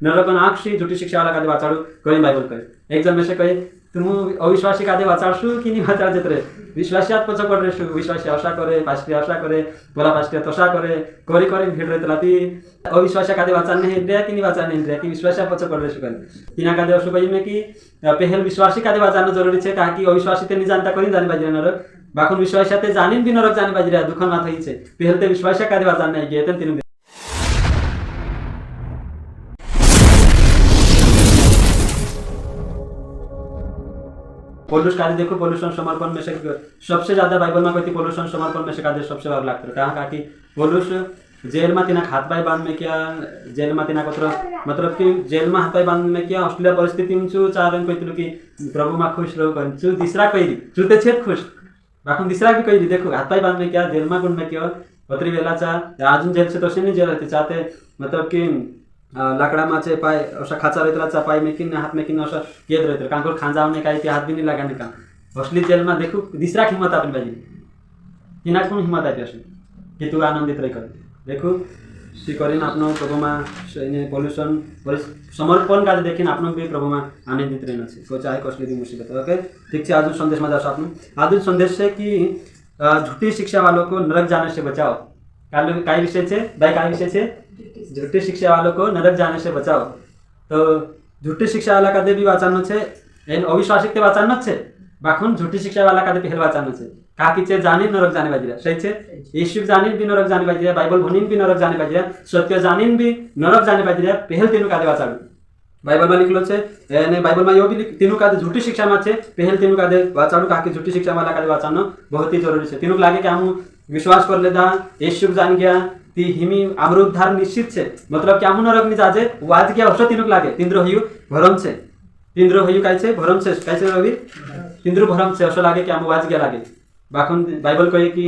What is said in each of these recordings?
नरकन आखशी झुटी शिक्षा वाला कादे वाचाड़ू कहीं बाइबल कहे एक जन में से कहे तुम अविश्वासी कादे वाचाड़शु कि नहीं वाचाड़ जेतरे विश्वासियात पछ पड़ रेशु विश्वासी आशा करे पास्टी आशा करे बोला पास्टी तोषा करे कोरी कोरी भीड़ रे तलाती अविश्वासी कादे वाचाड़ नहीं इंद्रिया कि नहीं वाचाड़ नहीं इंद्रिया कि विश्वासिया पछ पड़ रेशु कन तिना कादे असु कहि में कि पहल विश्वासी कादे वाचाड़ जरूरी छे का कि अविश्वासी ते नहीं जानता कोनी जानि बाजी नरक बाकुन विश्वासियाते जानिन भी नरक जानि बाजी रे दुखन माथै छे पहल ते विश्वासिया कादे वाचाड़ नहीं गेतन तिनु पौलुस कादे देखो पौलुस समर्पण में से सबसे ज्यादा बाइबल में कहती पौलुस समर्पण में से कादे सबसे भाग लागत कहा कि पौलुस जेल में तिना हाथ पाई बांध में क्या जेल में तिना मतलब कि जेल में हाथ पाई बांध में क्या हॉस्टेल परिस्थिति में छु चारन कहतिलु कि प्रभु मा खुश रहो कन छु तीसरा कहिली छु ते छेत खुश बाकुन तीसरा भी कहिली देखो हाथ पाई बांध में क्या जेल में गुण में क्या पत्री वेला चा अजून जेल से तो नहीं जेल रहते चाहते मतलब कि लाकड़ा माचे पाय असा खाचा रहतला चा पाय में किन हाथ में किन असा केद रहते कांकोर खांजावने काही ते हाथ भी नहीं लगाने का असली जेल में देखो तीसरा हिम्मत आपन बाजी किना कोण हिम्मत आहे अशी कि तू आनंदित रह कर देखो सी करिन आपनो प्रभु मा ने पॉल्यूशन समर्पण का देखिन आपनो भी प्रभु मा आनंदित रहना छे को चाहे कसली भी मुसीबत ओके ठीक छे आज संदेश में जास आपनो आज संदेश है कि झूठी शिक्षा वालों को नरक जाने से बचाओ काय विषय छे भाई काय विषय छे झूठी शिक्षा वालों को नरक जाने से बचाओ तो झूठी शिक्षा वाला का भी वाचानो छे एन अविश्वासिक ते वाचानो छे बाखुन झूठी शिक्षा वाला का पहल वाचानो छे काकी छे जानिन नरक जाने बाजिरा सही छे यीशु जानिन भी नरक जाने बाजिरा बाइबल भनिन भी नरक जाने बाजिरा सत्य जानिन भी नरक जाने बाजिरा पहल तीनों का वाचाडू बाइबल में लिखलो छे एने बाइबल में यो भी तीनों का झूठी शिक्षा में छे पहल तीनों का वाचाडू काकी झूठी शिक्षा वाला का वाचानो बहुत ही जरूरी छे तीनों लागे कि हम विश्वास कर लेदा यीशु जान गया ती हिमी आमर उद्धार निश्चित छे मतलब कि हम नरक नि जाजे वाज गया अवश्य तीनों लागे तिंद्र हयु भरम छे तिंद्र हयु काय छे भरम छे काय छे रवि तिंद्र भरम छे अवश्य लागे कि हम वाज गया लागे बाखुन बाइबल कहे कि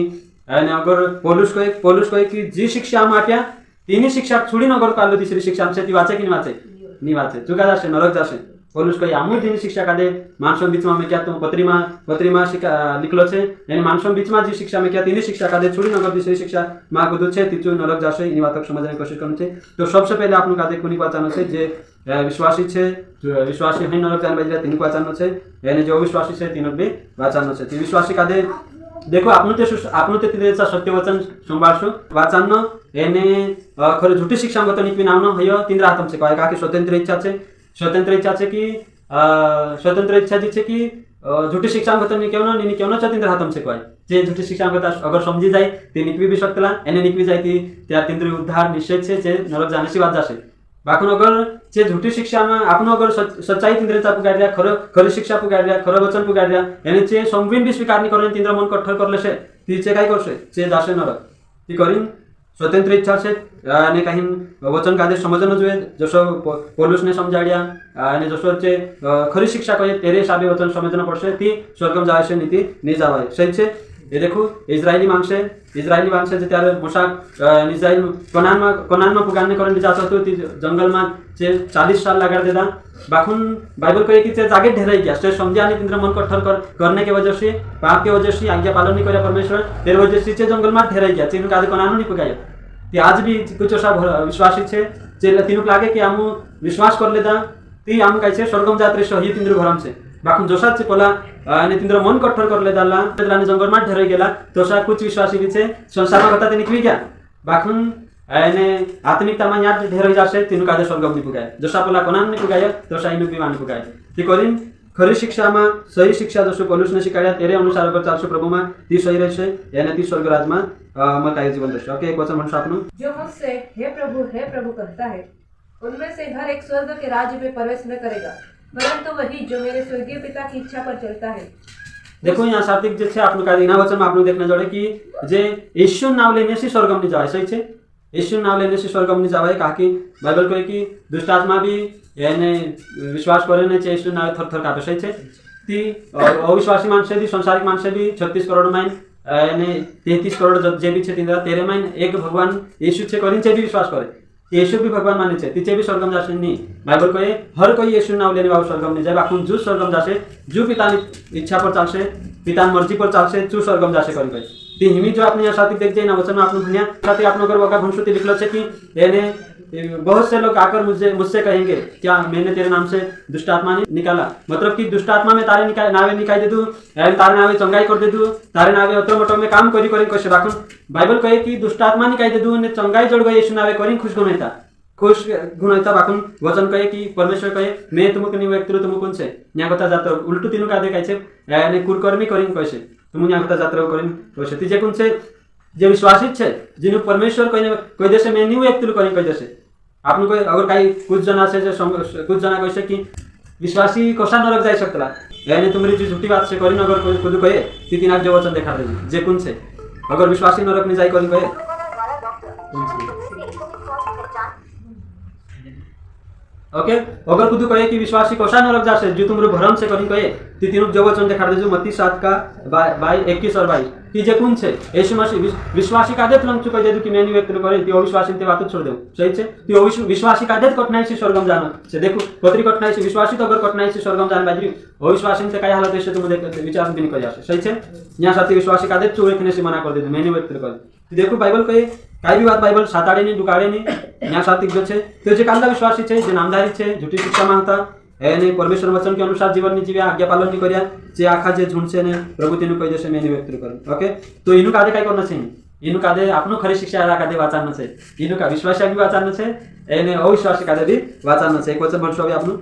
अगर पौलुस कहे कि जी शिक्षा हम आट्या तीनी शिक्षा छुड़ी नगर कालो तीसरी शिक्षा हमसे ती वाचे कि नहीं वाचे चुका जासे नरक जासे पौलुस कहे आमु तीनी शिक्षा कादे मानसों बीच में क्या तुम पत्रीमा लिखलो छे यानी मानसों बीच में जी शिक्षा में क्या तीनी शिक्षा कादे छुड़ी नगर तीसरी शिक्षा मा गुदु छे तीचु नरक जासे इन बातक समझने की कोशिश करनु छे तो सबसे पहले आपनु कादे कोनी वाचानो छे जे विश्वासी छे विश्वासी है नरक जान बाजिरा तीनी वाचानो छे यानी जो विश्वासी छे तीनो भी वाचानो छे ती विश्वासी कादे देखो आपनु ते तिरेचा सत्य वचन संभाळशो वाचानो एने खरे झूठी शिक्षा गत निकवी नामनो हयो तिंद्रा हातम छे काय का कि स्वतंत्र इच्छा छे कि स्वतंत्र इच्छा जी छे कि झूठी शिक्षा गत नि केवनो छ तिंद्रा हातम छे काय जे झूठी शिक्षा गत अगर समझी जाय ते निकवी भी शकतला एने निकवी जाय ती त्या तिंद्री उद्धार निश्चय छे जे नरक जानेची वात जाशे बाकुन अगर जे झूठी शिक्षा में आपनो अगर सच्चाई तिंद्रेचा पुगाड्या खरी शिक्षा पुगाड्या खरं वचन पुगाड्या यानी चे संविन भी स्वीकार नहीं करेन तिंद्र मन कठोर करले छे तीचे काय करशे चे जाशे नरक ती करीन स्वतंत्र इच्छा छे आणि काही वचन कादे समजणं જોઈએ जसो पौलुस ने समजाड्या आणि जसो चे खरी शिक्षा कहे तेरे हिसाबे वचन समजणं पडશે ती स्वर्गम जायसे नीति नहीं जावाय सही छे ये देखो इजरायली माणसे जे त्यारे मूसा इजराइल कनान में पुगाने करने जात होतो ती जंगल में जे 40 साल लगा देदा बाखुन बाइबल कहे कि ते जागे ढेराई गया से समझे आणि तिंद्र मन कठोर करने के वजह से पाप के वजह से आज्ञा पालन नहीं करे परमेश्वर तेरे वजह से चे जंगल में ढेराई गया तीनों कादे कनान नहीं पुगाय ती आज भी कुछ असा विश्वासी छे जे तीनों लागे कि हम विश्वास कर लेदा ती हम काय छे स्वर्गम जात्रे सही तिंद्र भरम छे बाखुन जोसाचे पोला आणि तिंद्र मन कठोर करले दाला तेलाने जंगल में ढेराई गेला तोसा कुछ विश्वासी भी छे संसार में गता ते निकली गया बाखुन आने आत्मिकता में याद ढेर जासे तीनों कादे स्वर्गम नि पुगाय जसा पोला कोनान नि पुगाय तोसा इनु भी मानि पुगाय ती करिन खरी शिक्षा में सही शिक्षा जसो पौलुस ने शिकाया तेरे अनुसार अगर चालशो प्रभु में ती सही रहशे यानी ती स्वर्ग राज में मताय जीवन रहशे ओके एक वचन म्हणशो आपनु जो मुझसे हे प्रभु कहता है उनमें से हर एक स्वर्ग के राज्य में प्रवेश न करेगा परंतु वही जो मेरे स्वर्गीय पिता की इच्छा पर चलता है देखो यहाँ शाब्दिक जे छे आपनु का इना वचन में आपनु देखने जोड़े कि जे यीशु नाम लेने से स्वर्गम नि जाय सही छे यीशु नाम लेने से स्वर्गम नि जाय काकी बाइबल कहे कि दुष्ट आत्मा भी यानी विश्वास करे ने यीशु नाम थर कापे सही छे ती अविश्वासी माणसे भी संसारिक माणसे भी 36 करोड़ माइन यानी 33 करोड़ जे भी छे तिंद्रा तेरे माइन एक भगवान यीशु छे करिन छे भी विश्वास करे यीशु भी भगवान माने छे तिचे भी स्वर्गम जासे नहीं बाइबल कहे हर कोई यीशु नाम लेने वाला स्वर्गम नहीं जाए बाकुन जो स्वर्गम जासे जो पिता की इच्छा पर चालसे पिता मर्जी पर चालसे जो स्वर्गम जासे करी गई ती हिमी जो आपने साथी देख जाए ना वचन में आपने भनिया साथी आपन अगर वका भंसुती लिखलो छे कि यानी बहुत से लोग आकर मुझसे कहेंगे क्या मैंने तेरे नाम से दुष्ट आत्मा नहीं निकाला, मतलब कि दुष्ट आत्मा में तारे नावे निकाल दे दू, तारे नावे चंगाई कर दे दू, तारे नावे अतो मोटो में काम करी करी कसे बाकुन बाइबल कहे कि दुष्ट आत्मा निकाल दे दू ने चंगाई जोड़ गए यीशु नावे करी खुश गुणवत्ता बाकुन वचन कहे कि परमेश्वर कहे मैं तुमको नहीं व्यक्ति तुम कौन से न्या कथा जात उल्टू तीनों का देखाय छे ने कुरकर्मी करीन कैसे तुम न्या कथा जात करीन कैसे ती जे कौन से जे विश्वासित छे जिनु परमेश्वर कोई देशे में नहीं व्यक्ति करीन कोई देशे आपन कोई अगर काही कुछ जना से कुछ जना कैसे कि विश्वासी कोसा नरक जाई सकतला यानी तुम्हारी जो झूठी बात से करीन अगर कोई खुद कहे ती तीन जो वचन देखा दे जे कौन से अगर विश्वासी नरक में जाई करीन कहे ओके अगर कुछ कहे कि विश्वासी कोसा नरक जासे जो तुमरो भरम से करी कहे ती तीनों जो वचन देखा दे जो मत्ती 7 का 21 और 22 कि जे कौन छे यीशु मसीह विश्वासी का देत लंग चुका दे कि मैंने व्यक्त करे ती अविश्वासी ते बात छोड़ दे सही छे ती विश्वासी का देत कठिनाई से स्वर्गम जाना से देखो पत्री कठिनाई से विश्वासी तो अगर कठिनाई से स्वर्गम जान बाजरी अविश्वासी ते काय हालत है तुम देख विचार भी नहीं कर जासे सही छे यहां साथी विश्वासी का देत चोरे से मना कर दे मैंने व्यक्त करे देखो बाइबल कहे काही भी बात बाइबल साताड़े नहीं दुकाड़े नहीं यहाँ साथी जो छे तो जे कांदा विश्वासी छे जे नामधारी छे झूठी शिक्षा मांगता एने परमेश्वर वचन के अनुसार जीवन नहीं जीव्या आज्ञा पालन नहीं करिया जे आखा जे झुंड से ने प्रभु तेनु कहि देसे मैंने व्यक्त कर ओके तो इनु कादे काय करना छे इनु कादे आपनो खरी शिक्षा आला कादे वाचारना छे इनु का विश्वासी भी वाचारना छे एने अविश्वासी कादे भी वाचारना छे एक वचन भरसो अभी आपनो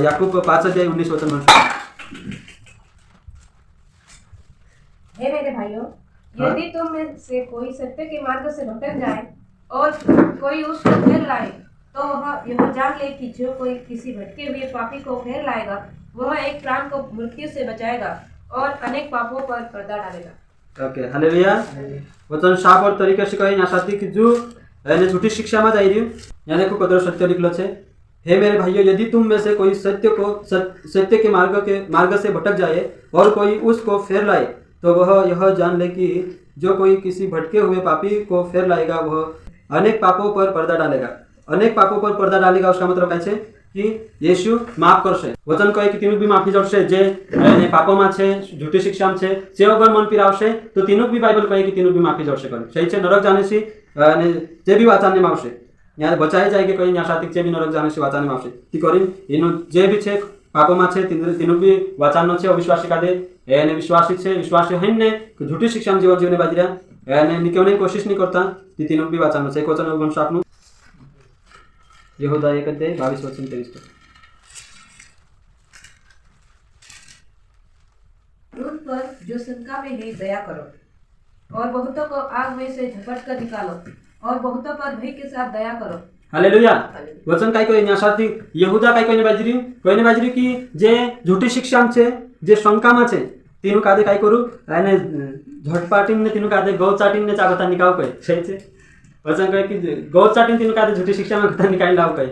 याकूब 5:19 वचन भरसो हे मेरे भाइयों यदि तुम में से कोई सत्य के मार्ग से भटक जाए और कोई उसको फेर लाए तो वह यह जान ले कि जो कोई किसी भटके हुए पापी को फेर लाएगा वह एक प्राण को मृत्यु से बचाएगा और अनेक पापों पर पर्दा डालेगा। ओके हालेलुया वचन साफ और तरीके से कहे यहाँ साथी कि जो यानी झूठी शिक्षा में जाई रही यहाँ देखो कदर सत्य लिखलो छे हे मेरे भाइयों यदि तुम में से कोई सत्य के मार्ग से भटक जाए और कोई उसको फेर लाए तो वह यह जान ले कि जो कोई किसी भटके हुए पापी को फेर लाएगा वह अनेक पापों पर पर्दा डालेगा। अनेक पापों पर पर्दा डालेगा उसका मतलब कैसे कि यीशु माफ करशे वचन कहे कि तीनों भी माफी जड़शे जे पापों में छे झूठी शिक्षा में छे जे अगर मन पिरावशे तो तीनों भी बाइबल कहे कि तीनों भी माफी जड़शे करे सही छे नरक जाने से जे भी वाचाने मावशे यहाँ बचाए जाएगे कहीं यहाँ साथी जे भी नरक जाने से वाचाने मावशे ती करीन इनो जे भी छे पापों में छे तीनों भी वाचानो छे अविश्वासी कादे एने विश्वासी छे विश्वासी हन्ने झूठी शिक्षा में जीवन जीवने बाजरा एने निकलने की कोशिश नहीं करता ती तीनों भी वाचानो छे क्वेश्चन वंश आपनु यहूदा 1:22 वचन 23 उन पर जो शंका में है दया करो और बहुतों को आग में से झपट कर निकालो और बहुतों पर भय के साथ दया करो। हालेलुया वचन काय कोई न्यासाती यहूदा काय कोई बाजरी की जे झूठी शिक्षा में छे जे शंका में छे तीनों कादे काय करू आने झटपाटिन ने तीनों कादे गौ चाटिन ने चागता निकाव कहे सही छे वचन कहे कि गौ चाटिन तीनों कादे झूठी शिक्षा में कथा निकाल लाव कहे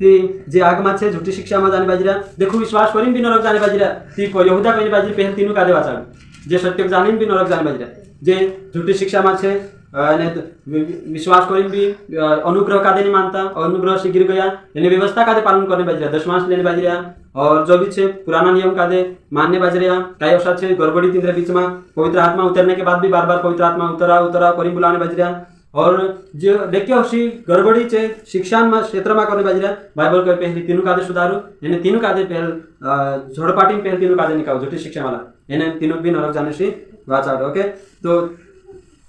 ती जे आग में छे झूठी शिक्षा में जाने बाजरा देखो विश्वास करिन भी नरक जाने बाजरा ती यहूदा कहे बाजरी पहले तीनों कादे वाचाड़ जे सत्य जानिन भी नरक जाने बाजरा जे झूठी शिक्षा में छे विश्वास करीन भी अनुग्रह कादे नहीं मानता अनुग्रह से गिर गया यानी व्यवस्था कादे पालन करने बाजरा दशमांश लेने बाजरा और जो भी छे पुराना नियम कादे मानने बाजरा कई अवसर छे गड़बड़ी तीन बीच में पवित्र आत्मा उतरने के बाद भी बार बार पवित्र आत्मा उतरा करी बुलाने बाजरा और जो देखिए उसी गड़बड़ी छे शिक्षा में क्षेत्र में करने बाजरा बाइबल के पहले तीनों कादे सुधारू यानी तीनों कादे पहले झोड़पाटी में पहले तीनों कादे निकालो झूठी शिक्षा वाला यानी तीनों भी नरक जाने से वाचाड़ ओके तो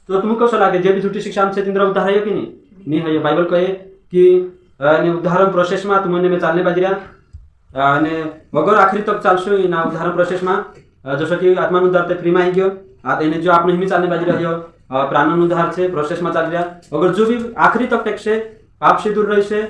तुमको सलाह के जे भी झूठी शिक्षा में तिंद्र उद्धार है कि नहीं है बाइबल कहे कि उद्धारण प्रोसेस में तुमने में चालने बाजरा ने वगर आखिरी तक चालशो ना उद्धारण प्रोसेस में जसं की आत्मान उद्धार ते फ्री में आई गयो आने जो आपने हिमी चालने बाजरा है प्राणन उद्धार से प्रोसेस में चाल रहा अगर जो भी आखिरी तक टेक से पाप से दूर रही से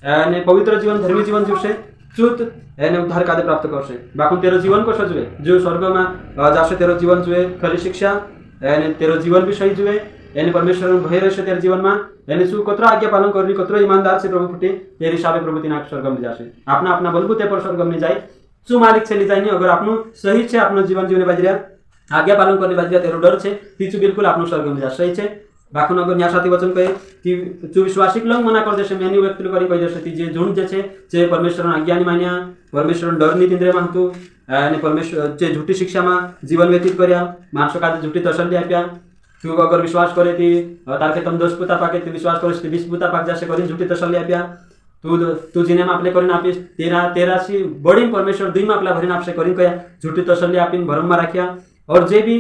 ने पवित्र जीवन धर्मी जीवन जीवसे चुत एने उद्धार कादे प्राप्त करसे बाकुन तेरो जीवन को सजुए जो स्वर्ग में जासे तेरो जीवन जुए खरी शिक्षा एने तेरो जीवन भी सही जुए एने परमेश्वर भय रहे तेरे जीवन में एने सु कतरा आज्ञा पालन करनी कतरा ईमानदार से प्रभु फुटे तेरी हिसाबे प्रभु तिना स्वर्ग में जासे अपना अपना बलबूते पर स्वर्ग में जाए सु मालिक से ले जाए अगर आपनु सही छे आपनो जीवन जीवने बाजरा आज्ञा पालन करने बाजरा तेरो डर छे तीचु बिल्कुल आपनो स्वर्ग में जा सही छे बाकुन अगर न्यासाती वचन कहे कि जो विश्वासिक लोग मना कर देशे मेनी व्यक्ति करी कहि देशे जे झुंड जे छे जे परमेश्वर आज्ञा नहीं मान्या परमेश्वर डर नहीं तिंद्रे मानतु ने परमेश्वर जे झूठी शिक्षा में जीवन व्यतीत कर्या माणसो का झूठी तसल्ली आप्या तू अगर विश्वास करे ती तारखे तम 10 पुता पाके तू विश्वास करोस ती 20 पुता पाक जासे करीन झुटी तसल्ली आप्या तू जिने आपले करीन आपीस तेराशी बड़ी परमेश्वर दुई में आपला भरीन आपसे करीन कया झुटी तसल्ली आपीन भरम में राख्या। और जे भी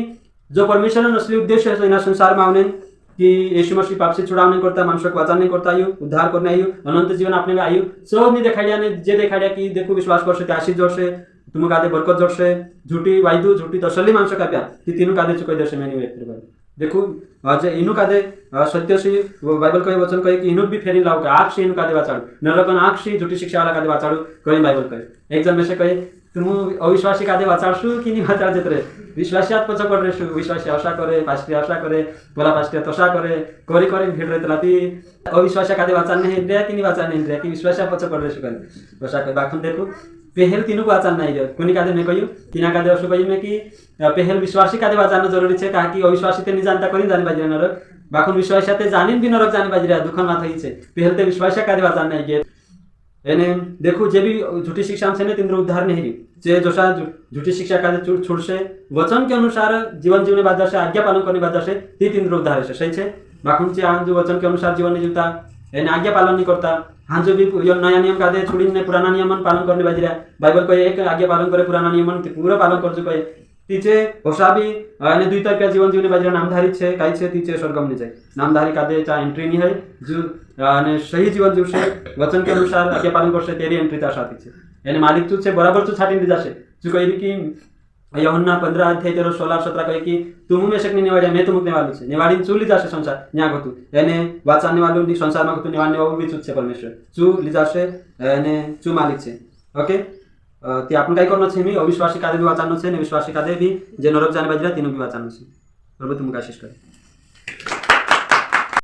जो परमेश्वर असली उद्देश्य है इन संसार में आने कि यीशु मसीह पाप से छुड़ाव नहीं करता, मनुष्य को वाचा नहीं करता, आयु उद्धार करने आयु अनंत जीवन आपने आयु सब नहीं दिखाया ने जे दिखाया कि देखो विश्वास कर से आशीष जोर से तुम कादे बरकत जोर से झूठी वायदू झूठी तसल्ली मानस का प्या ती तीनों कादे चुकाई दे से मैंने व्यक्ति पर देखो आज इनु कादे सत्य से बाइबल कहे वचन कहे कि इनु भी फेरी लाओ आग से इनु कादे वाचाड़ू नरकन आग से झूठी शिक्षा वाला कादे वाचाड़ू कहे बाइबल कहे एक जन में से कहे तुम अविश्वासी कादे वाचाड़सु कि नहीं वाचाड़ जेतरे विश्वासी आत पछ पड़ रेसु विश्वासी आशा करे पास्टी आशा करे बोला पास्टी तोषा करे कोरी कोरी भेड़ रे तलाती अविश्वासी कादे वाचाड़ नहीं रे कि नहीं वाचाड़ नहीं रे कि विश्वासी पछ पड़ रेसु करे तोषा के बाखन देखो पहल तीनों को वाचाड़ नहीं रे कोनी कादे में कहियो तीना कादे असु कहियो में कि पहल विश्वासी कादे वाचाड़ जरूरी छे काहे कि अविश्वासी ते नहीं जानता कोनी जाने बाजरे नरक बाखन विश्वासी ते जानिन भी नरक जाने बाजरे दुखन माथ होई छे पहल ते विश्वासी कादे वाचाड़ नहीं गे एने देखो जे भी झूठी शिक्षा से ने तिम्रो उद्धार नहीं जे जोसा झूठी शिक्षा का छुड़ से वचन के अनुसार जीवन जीवने बाद से आज्ञा पालन करने बाद से ती तिम्रो उद्धार है सही छे बाखुन से जो वचन के अनुसार जीवन नहीं जीवता एने आज्ञा पालन नहीं करता हाँ जो भी नया नियम का दे छुड़ी ने पुराना नियम पालन करने बाजरा बाइबल को एक आज्ञा पालन करे पुराना नियम पूरा पालन कर चुका है तीचे होसा भी अने दुई तरह जीवन जीवने बाजरा नामधारी छे काई छे तीचे स्वर्गम नहीं जाए नामधारी का दे चा एंट्री नहीं है जो अने सही जीवन जीव से वचन के अनुसार आज्ञा पालन कर से तेरी एंट्री ता साथी छे एने मालिक तू छे बराबर तू छाटी दी जासे जो कही कि यूहन्ना 15 अध्याय 13 16 17 कहे कि तुम में से निवाड़िया मैं तुमक नेवालू छे निवाड़ी चू ली जासे संसार न्या गतु एने वाचाने वालू नी संसार में गतु निवाड़ने वालू भी छे परमेश्वर चू ली जासे एने चू मालिक छे ओके ते आपण काय करनो छे मी अविश्वासी कादे भी वाचानो छे ने विश्वासी कादे भी जे नरक जाने बाजरा तीनो भी वाचानो छे प्रभु तुमका आशीष करे।